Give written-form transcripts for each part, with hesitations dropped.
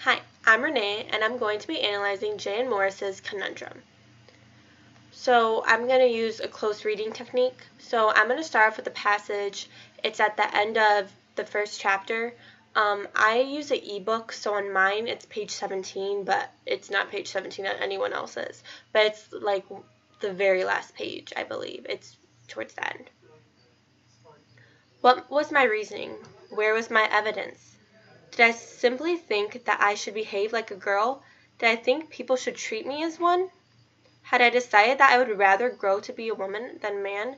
Hi, I'm Renee, and I'm going to be analyzing J.N. Morris's Conundrum. So I'm going to use a close reading technique. So I'm going to start off with a passage. It's at the end of the first chapter. I use an ebook, so on mine it's page 17, but it's not page 17 on anyone else's. But it's like the very last page, I believe. It's towards the end. What was my reasoning? Where was my evidence? Did I simply think that I should behave like a girl? Did I think people should treat me as one? Had I decided that I would rather grow to be a woman than a man?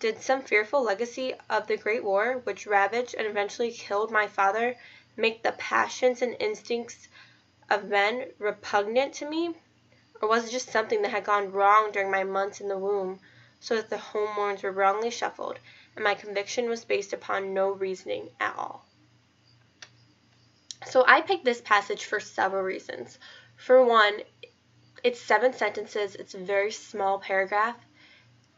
Did some fearful legacy of the Great War, which ravaged and eventually killed my father, make the passions and instincts of men repugnant to me? Or was it just something that had gone wrong during my months in the womb, so that the hormones were wrongly shuffled, and my conviction was based upon no reasoning at all? So I picked this passage for several reasons. For one, it's 7 sentences. It's a very small paragraph.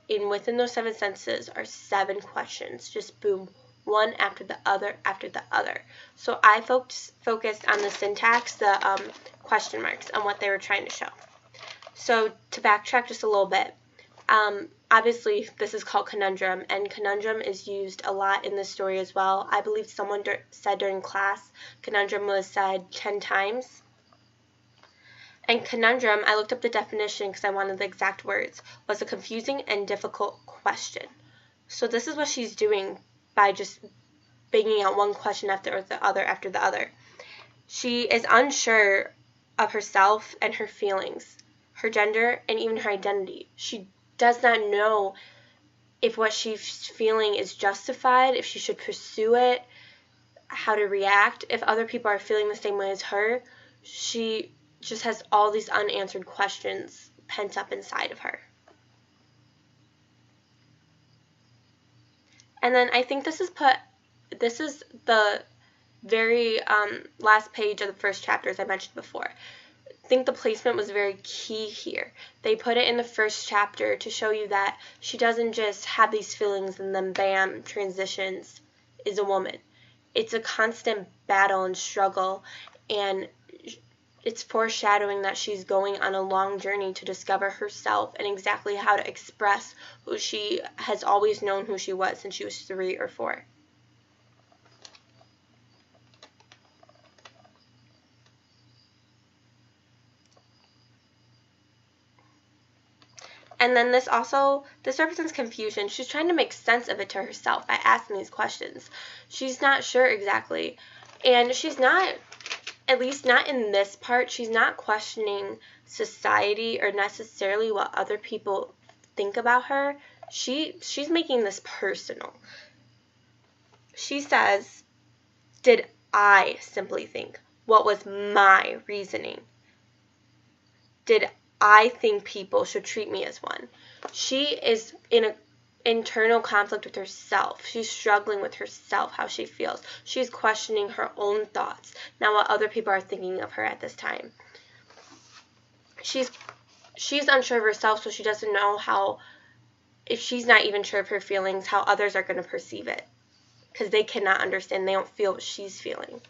And within those 7 sentences are 7 questions. Just boom, one after the other after the other. So I focused on the syntax, the question marks, on what they were trying to show. So to backtrack just a little bit, obviously this is called conundrum, and conundrum is used a lot in this story as well. I believe someone said during class conundrum was said 10 times. And conundrum, I looked up the definition because I wanted the exact words, was a confusing and difficult question. So this is what she's doing by just banging out one question after the other. She is unsure of herself and her feelings, her gender, and even her identity. She does not know if what she's feeling is justified, if she should pursue it, how to react, if other people are feeling the same way as her. She just has all these unanswered questions pent up inside of her. And then I think this is the very last page of the first chapter, as I mentioned before. I think the placement was very key here. They put it in the first chapter to show you that she doesn't just have these feelings and then bam, transitions, is a woman. It's a constant battle and struggle, and it's foreshadowing that she's going on a long journey to discover herself and exactly how to express who she has always known who she was since she was 3 or 4. And then this represents confusion. She's trying to make sense of it to herself by asking these questions. She's not sure exactly. And she's not, at least not in this part, she's not questioning society or necessarily what other people think about her. She's making this personal. She says, did I simply think? What was my reasoning? Did I think people should treat me as one? She is in an internal conflict with herself. She's struggling with herself, how she feels. She's questioning her own thoughts, not what other people are thinking of her at this time. She's unsure of herself, so she doesn't know how, if she's not even sure of her feelings, how others are going to perceive it, because they cannot understand. They don't feel what she's feeling.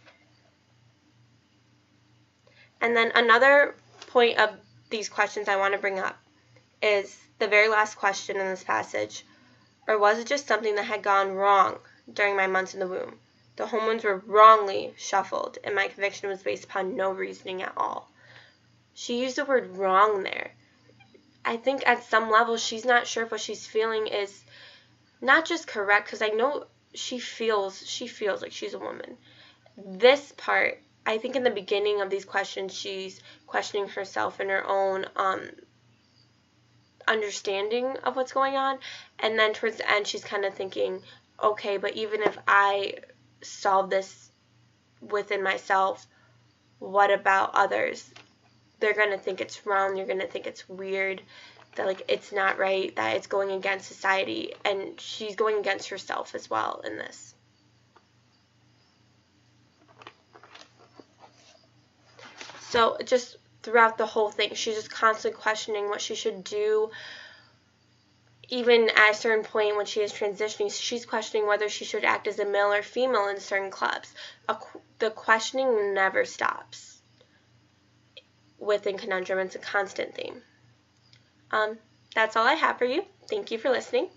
And then another point of these questions I want to bring up is the very last question in this passage. Or was it just something that had gone wrong during my months in the womb? The hormones were wrongly shuffled, and my conviction was based upon no reasoning at all. She used the word wrong there. I think at some level she's not sure if what she's feeling is not just correct, because I know she feels like she's a woman. This part, I think in the beginning of these questions, she's questioning herself and her own understanding of what's going on, and then towards the end she's kind of thinking, okay, but even if I solve this within myself, what about others? They're going to think it's wrong, they're going to think it's weird, that like it's not right, that it's going against society, and she's going against herself as well in this. So just throughout the whole thing, she's just constantly questioning what she should do. Even at a certain point when she is transitioning, she's questioning whether she should act as a male or female in certain clubs. The questioning never stops. within conundrum. It's a constant theme. That's all I have for you. Thank you for listening.